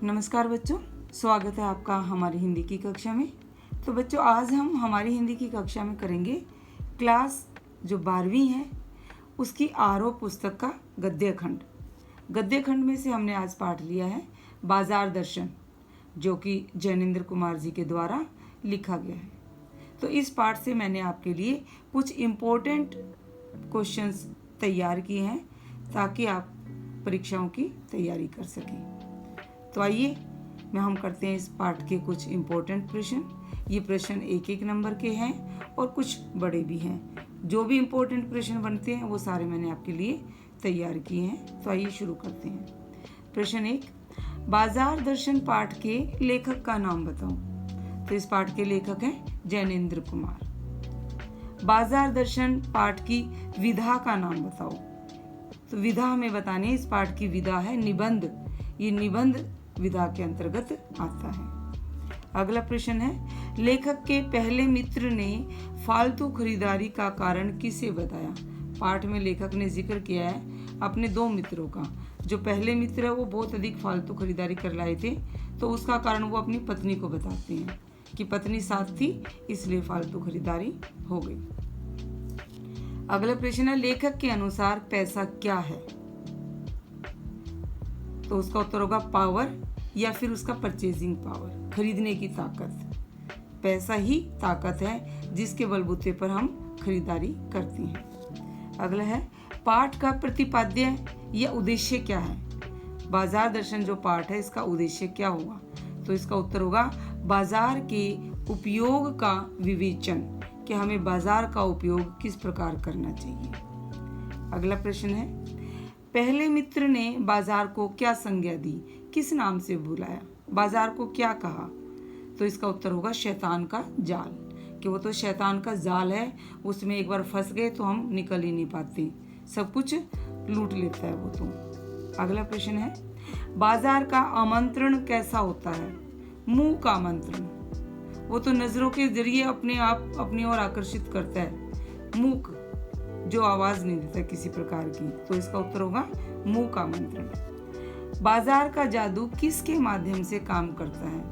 नमस्कार बच्चों, स्वागत है आपका हमारी हिंदी की कक्षा में। तो बच्चों, आज हम हमारी हिंदी की कक्षा में करेंगे क्लास जो 12वीं है उसकी आरोह पुस्तक का गद्य खंड। गद्य खंड में से हमने आज पाठ लिया है बाजार दर्शन, जो कि जैनेन्द्र कुमार जी के द्वारा लिखा गया है। तो इस पाठ से मैंने आपके लिए कुछ इम्पोर्टेंट क्वेश्चंस तैयार किए हैं ताकि आप परीक्षाओं की तैयारी कर सकें। तो आइए हम करते हैं इस पाठ के कुछ इम्पोर्टेंट प्रश्न। ये प्रश्न एक एक नंबर के हैं और कुछ बड़े भी हैं। जो भी इम्पोर्टेंट प्रश्न बनते हैं वो सारे मैंने आपके लिए तैयार किए हैं। तो आइए शुरू करते हैं। प्रश्न 1, बाजार दर्शन पाठ के लेखक का नाम बताओ। तो इस पाठ के लेखक हैं जैनेन्द्र कुमार। बाजार दर्शन पाठ की विधा का नाम बताओ। तो विधा हमें बताने, इस पाठ की विधा है निबंध। ये निबंध विधा के अंतर्गत आता है। अगला प्रश्न है, लेखक के पहले मित्र ने फालतू खरीदारी का कारण किसे बताया। पाठ में लेखक ने जिक्र किया है अपने 2 मित्रों का। जो पहले मित्र है वो बहुत अधिक फालतू खरीदारी कर लाए थे, तो उसका कारण वो अपनी पत्नी को बताते हैं कि पत्नी साथ थी इसलिए फालतू खरीदारी हो गई। अगला प्रश्न है, लेखक के अनुसार पैसा क्या है। तो उसका उत्तर होगा पावर, या फिर उसका परचेजिंग पावर, खरीदने की ताकत। पैसा ही ताकत है जिसके बलबूते पर हम खरीदारी करते हैं। अगला है, पाठ का प्रतिपाद्य या उद्देश्य क्या है। बाजार दर्शन जो पाठ है इसका उद्देश्य क्या होगा। तो इसका उत्तर होगा बाजार के उपयोग का विवेचन, कि हमें बाजार का उपयोग किस प्रकार करना चाहिए। अगला प्रश्न है, पहले मित्र ने बाजार को क्या संज्ञा दी, किस नाम से बुलाया, बाजार को क्या कहा। तो इसका उत्तर होगा शैतान का जाल, कि वो तो शैतान का जाल है, उसमें एक बार फंस गए तो हम निकल ही नहीं पाते, सब कुछ लूट लेता है वो तो। अगला प्रश्न है, बाजार का आमंत्रण कैसा होता है। मुंह का आमंत्रण, वो तो नजरों के जरिए अपने आप अपनी ओर आकर्षित करता है। मूक, जो आवाज नहीं देता किसी प्रकार की, तो इसका उत्तर होगा मुंह का आमंत्रण। बाजार का जादू किसके माध्यम से काम करता है।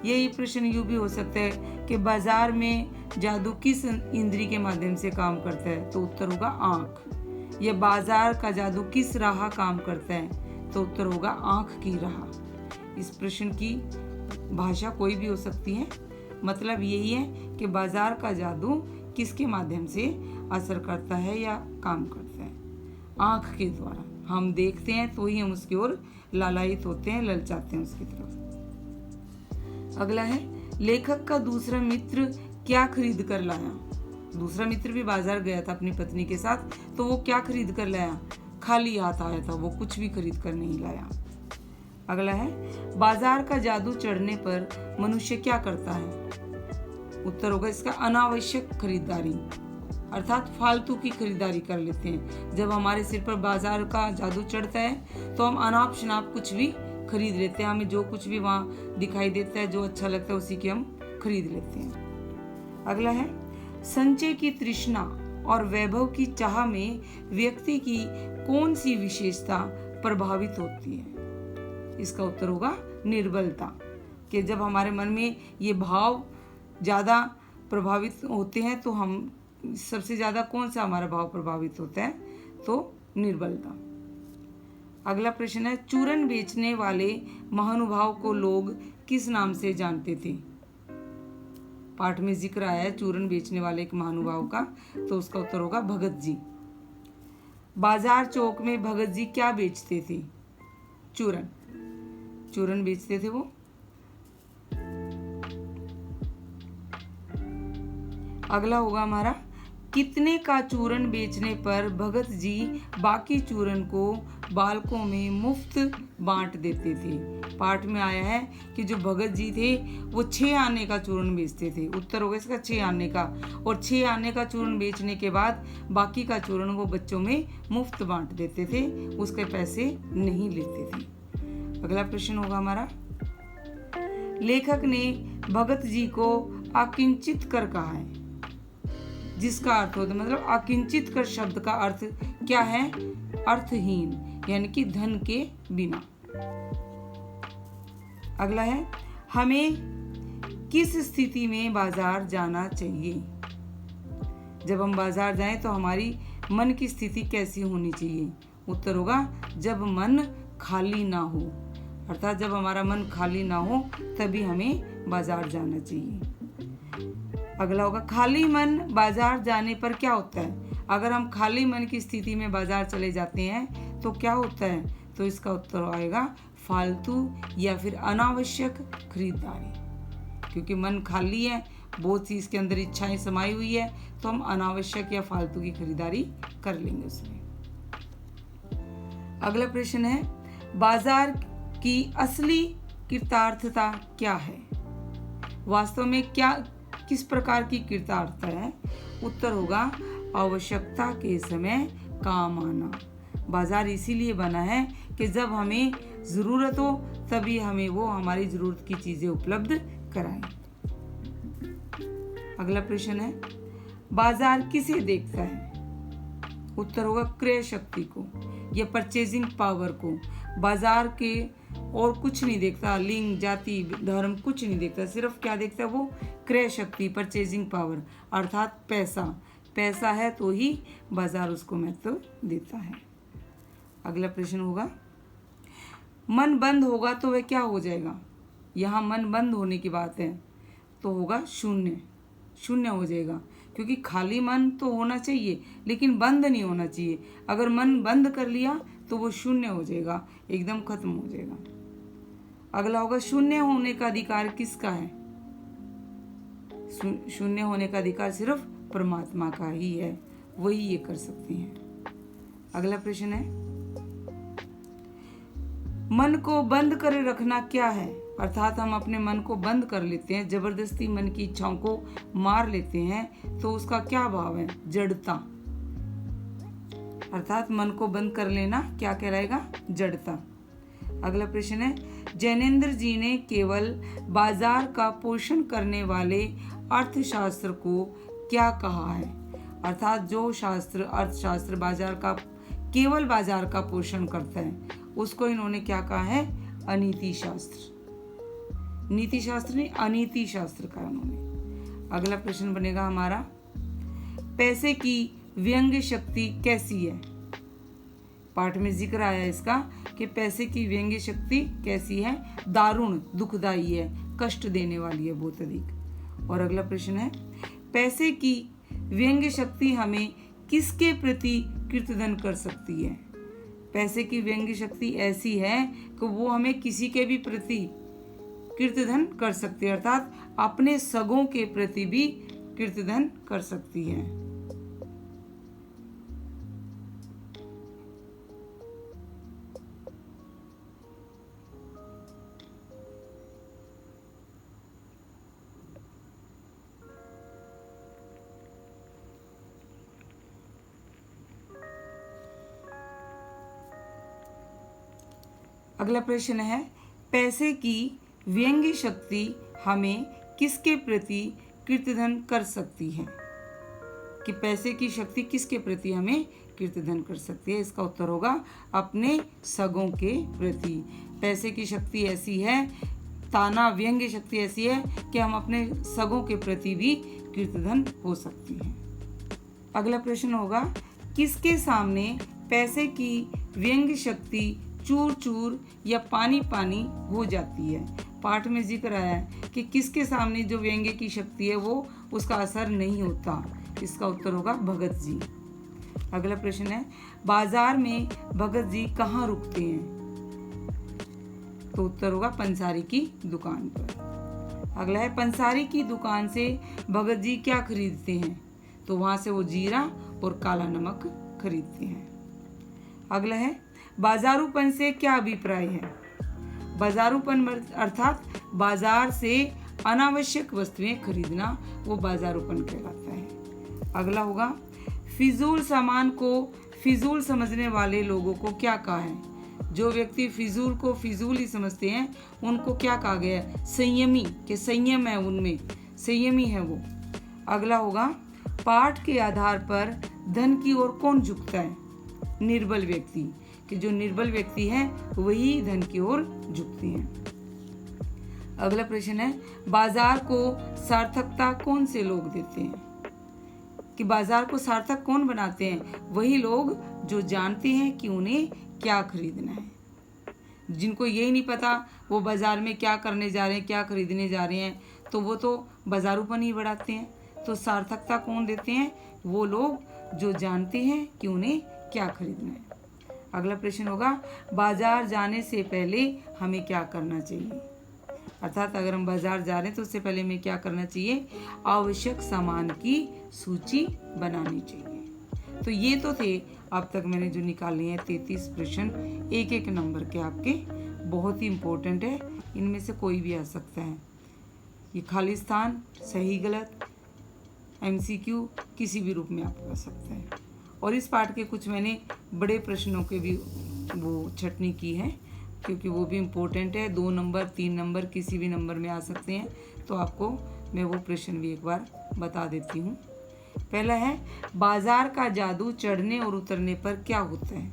यही प्रश्न यूं भी हो सकता है कि बाजार में जादू किस इंद्री के माध्यम से काम करता है। तो उत्तर होगा आंख। यह बाजार का जादू किस राह काम करता है। तो उत्तर होगा आंख की राह। इस प्रश्न की भाषा कोई भी हो सकती है, मतलब यही है कि बाजार का जादू किसके माध्यम से असर करता है या काम करता है। आंख के द्वारा हम देखते हैं तो ही हम उसकी ओर लालायित होते हैं, ललचाते हैं उसकी तरफ। अगला है, लेखक का दूसरा मित्र क्या खरीद कर लाया। दूसरा मित्र भी बाजार गया था अपनी पत्नी के साथ, तो वो क्या खरीद कर लाया। खाली हाथ आया था, वो कुछ भी खरीद कर नहीं लाया। अगला है, बाजार का जादू चढ़ने पर मनुष्य क्या करता है। उत्तर होगा इसका अनावश्यक खरीदारी, अर्थात फालतू की खरीदारी कर लेते हैं। जब हमारे सिर पर बाजार का जादू चढ़ता है तो हम अनाप शनाप कुछ भी खरीद लेते हैं। हमें जो कुछ भी वहाँ दिखाई देता है, जो अच्छा लगता है, उसी के हम खरीद लेते हैं। अगला है, संचय की तृष्णा और वैभव की चाह में व्यक्ति की कौन सी विशेषता प्रभावित होती है। इसका उत्तर होगा निर्बलता, कि जब हमारे मन में ये भाव ज़्यादा प्रभावित होते हैं तो हम सबसे ज़्यादा कौन सा हमारा भाव प्रभावित होता है। तो निर्बलता। अगला प्रश्न है, चूरन बेचने वाले महानुभाव को लोग किस नाम से जानते थे। पाठ में जिक्र आया है चूरन बेचने वाले एक महानुभाव का, तो उसका उत्तर होगा भगत जी। बाजार चौक में भगत जी क्या बेचते थे। चूरन, चूरन बेचते थे वो। अगला होगा हमारा, कितने का चूरन बेचने पर भगत जी बाकी चूरन को बालकों में मुफ्त बांट देते थे। पाठ में आया है कि जो भगत जी थे वो 6 आने का चूरन बेचते थे। उत्तर होगा इसका 6 आने का, और 6 आने का चूरन बेचने के बाद बाकी का चूरन वो बच्चों में मुफ्त बांट देते थे, उसके पैसे नहीं लेते थे। अगला प्रश्न होगा हमारा, लेखक ने भगत जी को अकिंचित कर कहा है, जिसका अर्थ होता है, मतलब अकिंचित कर शब्द का अर्थ क्या है। अर्थहीन, यानी कि धन के बिना। अगला है, हमें किस स्थिति में बाजार जाना चाहिए? जब हम बाजार जाएं तो हमारी मन की स्थिति कैसी होनी चाहिए? उत्तर होगा जब मन खाली ना हो, अर्थात जब हमारा मन खाली ना हो तभी हमें बाजार जाना चाहिए। अगला होगा, खाली मन बाजार जाने पर क्या होता है? अगर हम खाली मन की स्थिति में बाजार चले जाते हैं तो क्या होता है? तो इसका उत्तर आएगा फालतू या फिर अनावश्यक खरीदारी। क्योंकि मन खाली है, बहुत सी इसके अंदर इच्छाएं समाई हुई है, तो हम अनावश्यक या फालतू की खरीदारी कर लेंगे उसमें। अगला प्रश्न है, बाजार की असली कृतार्थता क्या है? वास्तव में क्या किस प्रकार की कृतार्थता है? उत्तर होगा आवश्यकता के समय काम आना। बाजार इसीलिए बना है कि जब हमें ज़रूरत हो तभी हमें वो हमारी ज़रूरत की चीज़ें उपलब्ध कराएं। अगला प्रश्न है, बाजार किसे देखता है? उत्तर होगा क्रय शक्ति को या परचेजिंग पावर को। बाजार के और कुछ नहीं देखता, लिंग, जाति, धर्म कुछ नहीं देखता, सिर्फ क्या देखता है वो? क्रय शक्ति, परचेजिंग पावर, अर्थात पैसा। पैसा है तो ही बाजार उसको महत्व देता है। अगला प्रश्न होगा, मन बंद होगा तो वह क्या हो जाएगा? यहाँ मन बंद होने की बात है तो होगा शून्य, शून्य हो जाएगा। क्योंकि खाली मन तो होना चाहिए लेकिन बंद नहीं होना चाहिए। अगर मन बंद कर लिया तो वो शून्य हो जाएगा, एकदम खत्म हो जाएगा। अगला होगा, शून्य होने का अधिकार किसका है? शून्य होने का अधिकार सिर्फ परमात्मा का ही है, वही ये कर सकते हैं। अगला प्रश्न है, मन को बंद करे रखना क्या है? अर्थात हम अपने मन को बंद कर लेते हैं, जबरदस्ती मन की इच्छाओं को मार लेते हैं, तो उसका क्या भाव है? जड़ता। अर्थात मन को बंद कर लेना क्या कहलाएगा? जड़ता। अगला प्रश्न है, जैनेन्द्र जी ने केवल बाजार का पोषण करने वाले अर्थशास्त्र को क्या कहा है? अर्थात जो शास्त्र, अर्थशास्त्र बाजार का, केवल बाजार का पोषण करता है, उसको इन्होंने क्या कहा है? अनीति शास्त्र। नीति शास्त्र नहीं, अनीति शास्त्र का उन्होंने। अगला प्रश्न बनेगा हमारा, पैसे की व्यंग्य शक्ति कैसी है? पाठ में जिक्र आया इसका कि पैसे की व्यंग्य शक्ति कैसी है? दारुण, दुखदाई है, कष्ट देने वाली है बहुत अधिक। और अगला प्रश्न है, पैसे की व्यंग्य शक्ति हमें किसके प्रति कृतघ्न कर सकती है? पैसे की व्यंग्य शक्ति ऐसी है कि वो हमें किसी के भी प्रति कृतघ्न कर सकती है, अर्थात अपने सगों के प्रति भी कृतघ्न कर सकती है। अगला प्रश्न है, पैसे की व्यंग्य शक्ति हमें किसके प्रति कृतघ्न कर सकती है? कि पैसे की शक्ति किसके प्रति हमें कृतघ्न कर सकती है? इसका उत्तर होगा अपने सगों के प्रति। पैसे की शक्ति ऐसी है, ताना व्यंग्य शक्ति ऐसी है कि हम अपने सगों के प्रति भी कृतघ्न हो सकती हैं। अगला प्रश्न होगा, किसके सामने पैसे की व्यंग्य शक्ति चूर चूर या पानी पानी हो जाती है? पाठ में जिक्र आया है कि किसके सामने जो व्यंग्य की शक्ति है वो उसका असर नहीं होता। इसका उत्तर होगा भगत जी। अगला प्रश्न है, बाजार में भगत जी कहाँ रुकते हैं? तो उत्तर होगा पंसारी की दुकान पर। अगला है, पंसारी की दुकान से भगत जी क्या खरीदते हैं? तो वहां से वो जीरा और काला नमक खरीदते हैं। अगला है, बाजारूपन से क्या अभिप्राय है? बाजारूपन अर्थात बाजार से अनावश्यक वस्तुएं खरीदना, वो बाजारूपन कहलाता है। अगला होगा, फिजूल सामान को फिजूल समझने वाले लोगों को क्या कहा है? जो व्यक्ति फिजूल को फिजूल ही समझते हैं उनको क्या कहा गया है? संयमी, के संयम है उनमें, संयमी है वो। अगला होगा, पाठ के आधार पर धन की ओर कौन झुकता है? निर्बल व्यक्ति, कि जो निर्बल व्यक्ति है वही धन की ओर झुकते हैं। अगला प्रश्न है, बाजार को सार्थकता कौन से लोग देते हैं? कि बाजार को सार्थक कौन बनाते हैं? वही लोग जो जानते हैं कि उन्हें क्या खरीदना है। जिनको यही नहीं पता वो बाजार में क्या करने जा रहे हैं, क्या खरीदने जा रहे हैं, तो वो तो बाजारूपन ही बढ़ाते हैं। तो सार्थकता कौन देते हैं? वो लोग जो जानते हैं कि उन्हें क्या खरीदना है। अगला प्रश्न होगा, बाजार जाने से पहले हमें क्या करना चाहिए? अर्थात अगर हम बाजार जा रहे हैं तो उससे पहले हमें क्या करना चाहिए? आवश्यक सामान की सूची बनानी चाहिए। तो ये तो थे अब तक मैंने जो निकाले हैं 33 प्रश्न, एक एक नंबर के आपके, बहुत ही इम्पोर्टेंट है। इनमें से कोई भी आ सकता है। ये खाली स्थान, सही गलत, MCQ किसी भी रूप में आप आ सकते हैं। और इस पाठ के कुछ मैंने बड़े प्रश्नों के भी वो छटनी की है, क्योंकि वो भी इम्पोर्टेंट है। 2 नंबर 3 नंबर किसी भी नंबर में आ सकते हैं। तो आपको मैं वो प्रश्न भी एक बार बता देती हूँ। पहला है, बाजार का जादू चढ़ने और उतरने पर क्या होता है?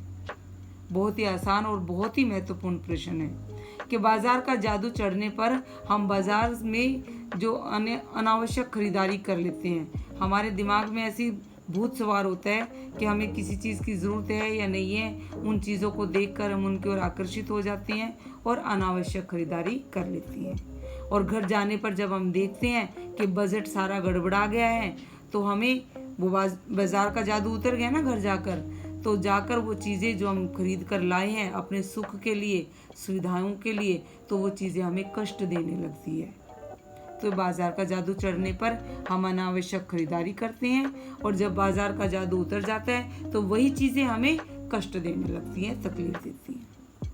बहुत ही आसान और बहुत ही महत्वपूर्ण प्रश्न है कि बाजार का जादू चढ़ने पर हम बाजार में जो अनावश्यक खरीदारी कर लेते हैं, हमारे दिमाग में ऐसी भूत सवार होता है कि हमें किसी चीज़ की ज़रूरत है या नहीं है, उन चीज़ों को देखकर हम उनकी ओर आकर्षित हो जाते हैं और अनावश्यक खरीदारी कर लेती हैं। और घर जाने पर जब हम देखते हैं कि बजट सारा गड़बड़ा गया है, तो हमें वो बाजार का जादू उतर गया ना घर जाकर, तो जाकर वो चीज़ें जो हम खरीद कर लाए हैं अपने सुख के लिए, सुविधाओं के लिए, तो वो चीज़ें हमें कष्ट देने लगती है। तो बाजार का जादू चढ़ने पर हम अनावश्यक खरीदारी करते हैं, और जब बाजार का जादू उतर जाता है तो वही चीज़ें हमें कष्ट देने लगती हैं, तकलीफ देती हैं।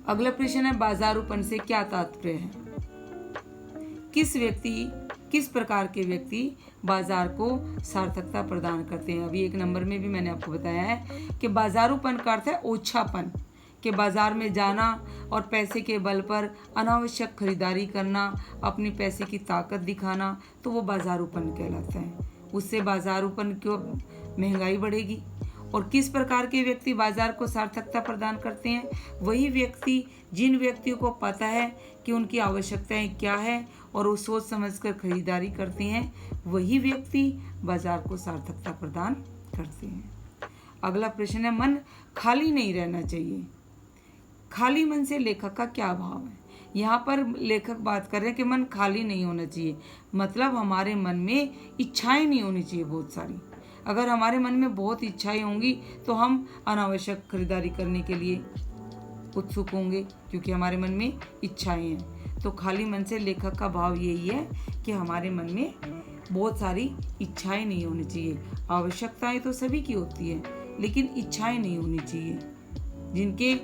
अगला प्रश्न है, बाजारूपन से क्या तात्पर्य है? किस प्रकार के व्यक्ति बाजार को सार्थकता प्रदान करते हैं? अभी 1 नंबर में भी मैंने आपको बताया है कि बाजारूपन का अर्थ है ओछापन, कि बाजार में जाना और पैसे के बल पर अनावश्यक खरीदारी करना, अपनी पैसे की ताकत दिखाना, तो वो बाजारूपन कहलाता है। उससे बाजारूपन क्यों महंगाई बढ़ेगी। और किस प्रकार के व्यक्ति बाजार को सार्थकता प्रदान करते हैं? वही व्यक्ति जिन व्यक्तियों को पता है कि उनकी आवश्यकताएं क्या है और वो सोच समझकर खरीदारी करते हैं, वही व्यक्ति बाजार को सार्थकता प्रदान करते हैं। अगला प्रश्न है, मन खाली नहीं रहना चाहिए। खाली मन से लेखक का क्या भाव है? यहाँ पर लेखक बात कर रहे हैं कि मन खाली नहीं होना चाहिए, मतलब हमारे मन में इच्छाएं नहीं होनी चाहिए बहुत सारी। अगर हमारे मन में बहुत इच्छाएं होंगी तो हम अनावश्यक खरीदारी करने के लिए उत्सुक होंगे, क्योंकि हमारे मन में इच्छाएं हैं। तो खाली मन से लेखक का भाव यही है कि हमारे मन में बहुत सारी इच्छाएं नहीं होनी चाहिए। आवश्यकताएं तो सभी की होती है, लेकिन इच्छाएं नहीं होनी चाहिए जिनके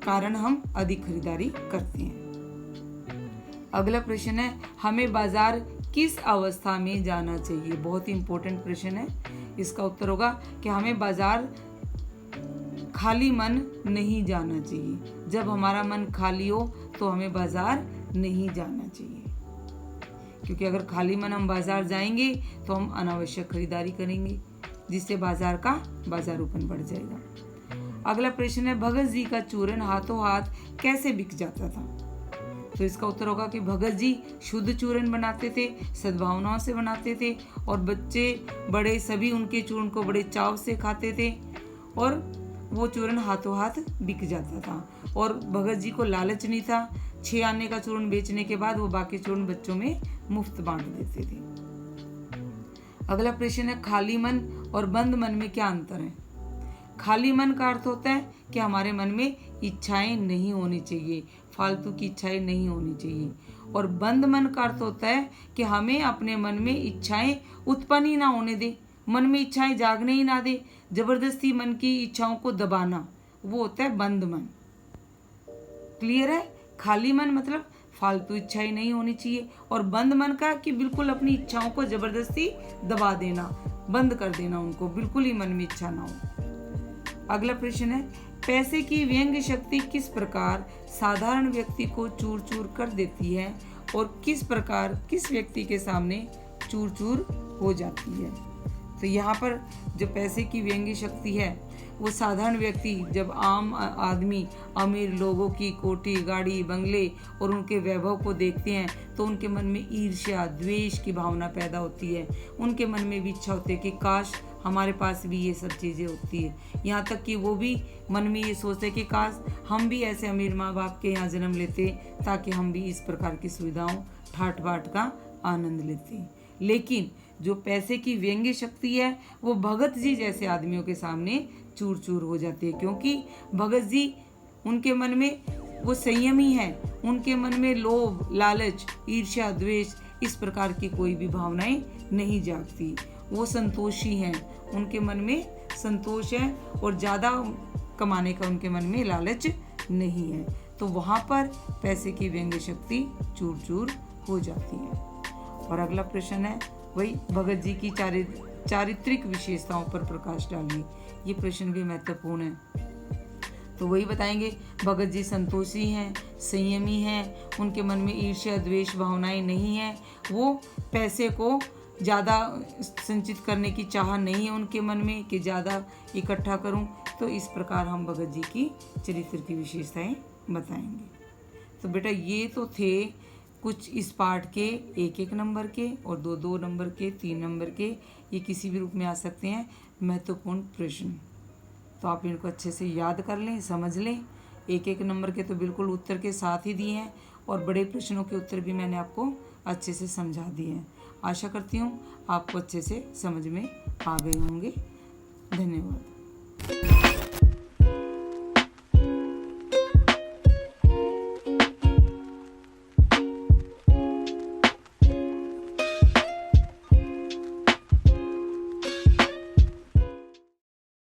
कारण हम अधिक खरीदारी करते हैं। अगला प्रश्न है, हमें बाजार किस अवस्था में जाना चाहिए? बहुत ही इंपॉर्टेंट प्रश्न है। इसका उत्तर होगा कि हमें बाजार खाली मन नहीं जाना चाहिए। जब हमारा मन खाली हो तो हमें बाजार नहीं जाना चाहिए, क्योंकि अगर खाली मन हम बाजार जाएंगे तो हम अनावश्यक खरीदारी करेंगे, जिससे बाजार का बाजारूपन बढ़ जाएगा। अगला प्रश्न है, भगत जी का चूरन हाथों हाथ कैसे बिक जाता था? तो इसका उत्तर होगा कि भगत जी शुद्ध चूरन बनाते थे, सद्भावनाओं से बनाते थे, और बच्चे बड़े सभी उनके चूरन को बड़े चाव से खाते थे, और वो चूरन हाथों हाथ बिक जाता था। और भगत जी को लालच नहीं था, 6 आने का चूरन बेचने के बाद वो बाकी चूरन बच्चों में मुफ्त बांट देते थे। अगला प्रश्न है, खाली मन और बंद मन में क्या अंतर है? खाली मन का अर्थ होता है कि हमारे मन में इच्छाएं नहीं होनी चाहिए, फालतू की इच्छाएं नहीं होनी चाहिए। और बंद मन का अर्थ होता है कि हमें अपने मन में इच्छाएं उत्पन्न ही ना होने दे, मन में इच्छाएं जागने ही ना दे, जबरदस्ती मन की इच्छाओं को दबाना, वो होता है बंद मन। क्लियर है? खाली मन मतलब फालतू इच्छाएं नहीं होनी चाहिए, और बंद मन का कि बिल्कुल अपनी इच्छाओं को जबरदस्ती दबा देना, बंद कर देना, उनको बिल्कुल ही मन में इच्छा ना हो। अगला प्रश्न है, पैसे की व्यंग्य शक्ति किस प्रकार साधारण व्यक्ति को चूर चूर कर देती है और किस प्रकार किस व्यक्ति के सामने चूर चूर हो जाती है? तो यहाँ पर जो पैसे की व्यंग्य शक्ति है वो साधारण व्यक्ति जब आम आदमी अमीर लोगों की कोठी, गाड़ी, बंगले और उनके वैभव को देखते हैं तो उनके मन में ईर्ष्या, द्वेष की भावना पैदा होती है। उनके मन में भी इच्छा होती है कि काश हमारे पास भी ये सब चीज़ें होती है। यहाँ तक कि वो भी मन में ये सोचते कि काश हम भी ऐसे अमीर माँ बाप के यहाँ जन्म लेते ताकि हम भी इस प्रकार की सुविधाओं, ठाट बाट का आनंद लेते। लेकिन जो पैसे की व्यंग्य शक्ति है वो भगत जी जैसे आदमियों के सामने चूर चूर हो जाती है, क्योंकि भगत जी, उनके मन में वो संयमी है। उनके मन में लोभ, लालच, ईर्ष्या, द्वेष इस प्रकार की कोई भी भावनाएं नहीं जागती। वो संतोषी हैं, उनके मन में संतोष है और ज़्यादा कमाने का उनके मन में लालच नहीं है। तो वहाँ पर पैसे की व्यंग्य शक्ति चूर चूर हो जाती है। और अगला प्रश्न है वही भगत जी की चारित्रिक विशेषताओं पर प्रकाश डालिए। ये प्रश्न भी महत्वपूर्ण है। तो वही बताएंगे, भगत जी संतोषी हैं, संयमी हैं, उनके मन में ईर्ष्या, द्वेष भावनाएं नहीं है। वो पैसे को ज़्यादा संचित करने की चाह नहीं है उनके मन में कि ज़्यादा इकट्ठा करूं। तो इस प्रकार हम भगत जी की चरित्र की विशेषताएं बताएंगे। तो बेटा ये तो थे कुछ इस पाठ के 1-1 नंबर के और 2-2 नंबर के, 3 नंबर के, ये किसी भी रूप में आ सकते हैं महत्वपूर्ण प्रश्न। तो आप इनको अच्छे से याद कर लें, समझ लें। 1-1 नंबर के तो बिल्कुल उत्तर के साथ ही दिए हैं और बड़े प्रश्नों के उत्तर भी मैंने आपको अच्छे से समझा दिए हैं। आशा करती हूँ आपको अच्छे से समझ में आ गए होंगे। धन्यवाद।